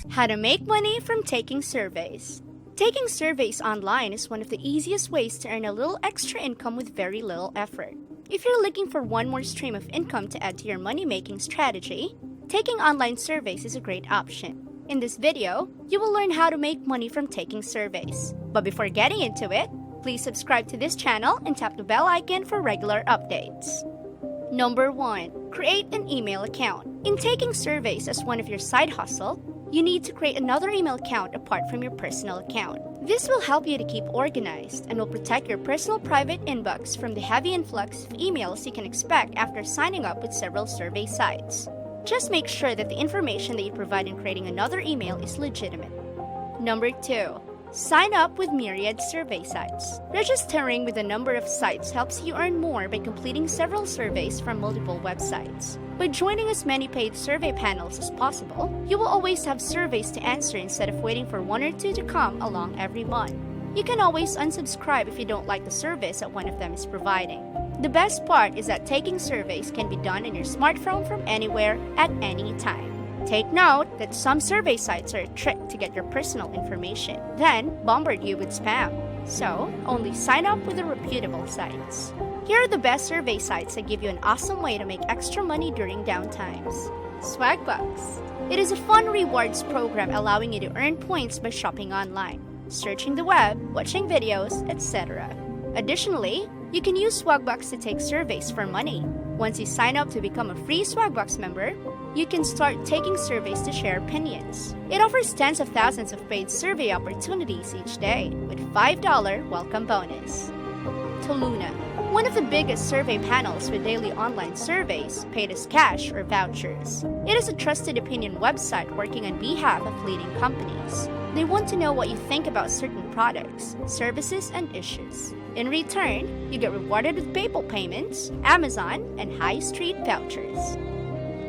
How to make money from taking surveys. Taking surveys online is one of the easiest ways to earn a little extra income with very little effort. If you're looking for one more stream of income to add to your money-making strategy, taking online surveys is a great option. In this video, you will learn how to make money from taking surveys. But before getting into it, please subscribe to this channel and tap the bell icon for regular updates. Number 1. Create an email account. In taking surveys as one of your side hustle, you need to create another email account apart from your personal account. This will help you to keep organized and will protect your personal private inbox from the heavy influx of emails you can expect after signing up with several survey sites. Just make sure that the information that you provide in creating another email is legitimate. Number 2. Sign up with myriad survey sites. Registering with a number of sites helps you earn more by completing several surveys from multiple websites. By joining as many paid survey panels as possible, you will always have surveys to answer instead of waiting for one or two to come along every month. You can always unsubscribe if you don't like the service that one of them is providing. The best part is that taking surveys can be done on your smartphone from anywhere at any time. Take note that some survey sites are a trick to get your personal information, then bombard you with spam. So, only sign up with the reputable sites. Here are the best survey sites that give you an awesome way to make extra money during downtimes. Swagbucks. It is a fun rewards program allowing you to earn points by shopping online, searching the web, watching videos, etc. Additionally, you can use Swagbucks to take surveys for money. Once you sign up to become a free Swagbucks member, you can start taking surveys to share opinions. It offers tens of thousands of paid survey opportunities each day with $5 welcome bonus. Toluna. One of the biggest survey panels with daily online surveys paid as cash or vouchers. It is a trusted opinion website working on behalf of leading companies. They want to know what you think about certain products, services, and issues. In return, you get rewarded with PayPal payments, Amazon, and high street vouchers.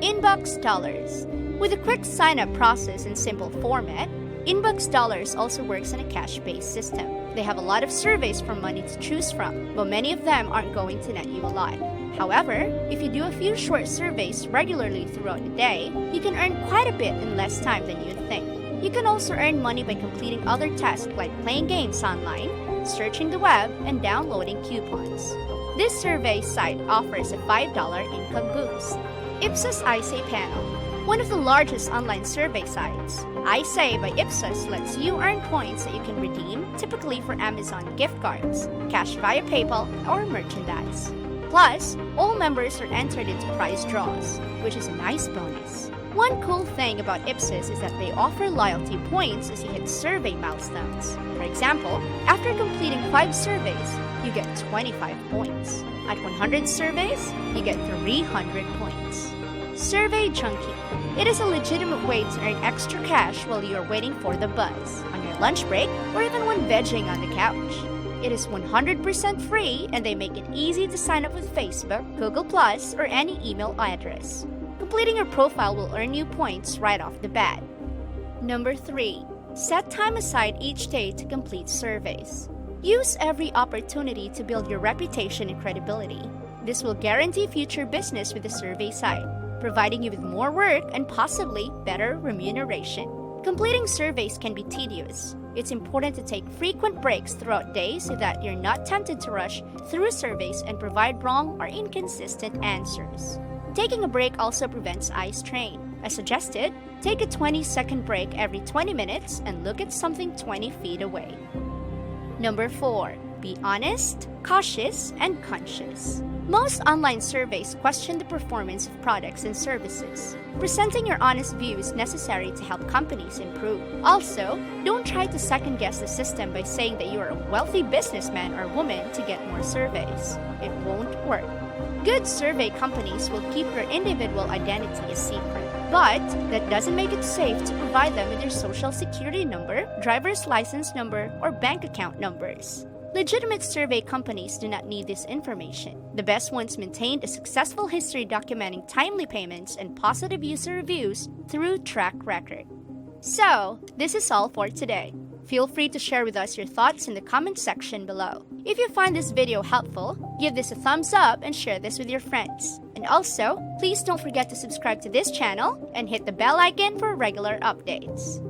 Inbox Dollars. With a quick sign-up process and simple format, Inbox Dollars also works on a cash-based system. They have a lot of surveys for money to choose from, but many of them aren't going to net you a lot. However, if you do a few short surveys regularly throughout the day, you can earn quite a bit in less time than you'd think. You can also earn money by completing other tasks like playing games online, searching the web, and downloading coupons. This survey site offers a $5 income boost. Ipsos iSay Panel. One of the largest online survey sites, iSay by Ipsos lets you earn points that you can redeem, typically for Amazon gift cards, cash via PayPal, or merchandise. Plus, all members are entered into prize draws, which is a nice bonus. One cool thing about Ipsos is that they offer loyalty points as you hit survey milestones. For example, after completing 5 surveys, you get 25 points. At 100 surveys, you get 300 points. Survey Junkie. It is a legitimate way to earn extra cash while you are waiting for the buzz, on your lunch break, or even when vegging on the couch. It is 100% free and they make it easy to sign up with Facebook, Google+, or any email address. Completing your profile will earn you points right off the bat. Number 3. Set time aside each day to complete surveys. Use every opportunity to build your reputation and credibility. This will guarantee future business with the survey site, providing you with more work and possibly better remuneration. Completing surveys can be tedious. It's important to take frequent breaks throughout days so that you're not tempted to rush through surveys and provide wrong or inconsistent answers. Taking a break also prevents eye strain. As suggested, take a 20-second break every 20 minutes and look at something 20 feet away. Number 4. Be honest, cautious, and conscious. Most online surveys question the performance of products and services. Presenting your honest view is necessary to help companies improve. Also, don't try to second-guess the system by saying that you are a wealthy businessman or woman to get more surveys. It won't work. Good survey companies will keep your individual identity a secret, but that doesn't make it safe to provide them with your social security number, driver's license number, or bank account numbers. Legitimate survey companies do not need this information. The best ones maintained a successful history documenting timely payments and positive user reviews through track record. So, this is all for today. Feel free to share with us your thoughts in the comment section below. If you find this video helpful, give this a thumbs up and share this with your friends. And also, please don't forget to subscribe to this channel and hit the bell icon for regular updates.